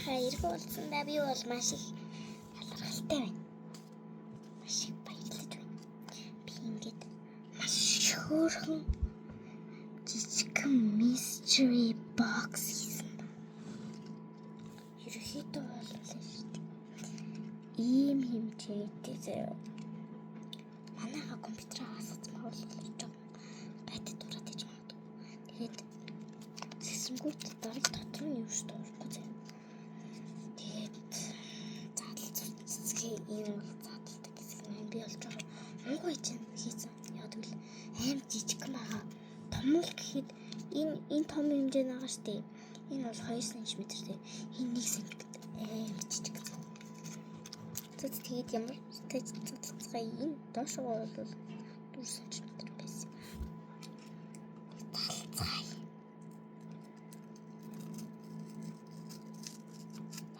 хайр болсондаа би бол маш их талархалтай байна. Маш их баярлаж байна. Би ингээд маш хөөрхөн жижигхэн mystery box хийсэн. Ерөөхдөө боллоо шүү дээ. Ийм хэмжээтэй заяа. Манайха компьютераа хасаж мавлуулж байгаа. Байтад дураад иж магадгүй. Тэгээд сэсэнгүүт дараг дотор нь юу ч дуурахгүй заяа. Тэгээд задал цэцгээ ийм бол задалтай хэсэг нь би болж байгаа. Муугай чинь хийсэн. Яг тэгвэл аим жижигхэн байгаа. Том л гэхэд энэ том хэмжээ байгаа штеп. Энэ бол 2 см тий. Энэ 1 см аим жижиг. Тэгээд ямар цэцгээ энэ доошоо бол 4 см байсан. Талцай.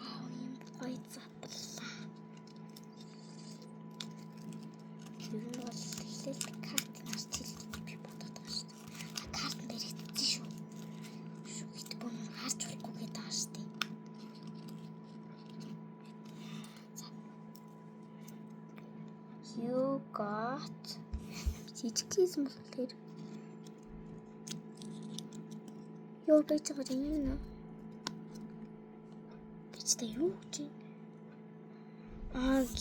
Ийм гоё задлаа. Тэр нь бол хэлээд карт нарт хэлдэг би бодоод байгаа шүү дээ. Карт дээр хэвчээ шүү. Шүү гэдэг юм харж болохгүй гэдэг байгаа шүү дээ. You got жижигхэн бол тэр юу байж байгаа юм нэ? Бичтэй юу гэж?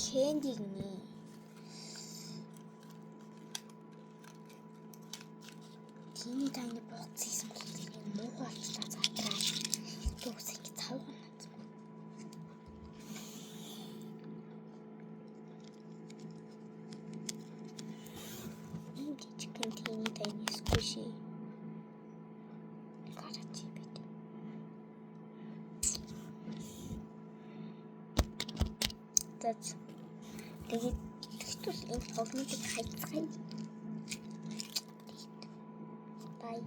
Candy нэ. Тины таны боц хийсэн бол энэ муухай болчихлаа задраа. Төгс ингэ цавгана. Тины таны скуши. Гарачи бит. That's. Тэгээд тэгтэл энэ тоглоомыг хайцгаая. Bye.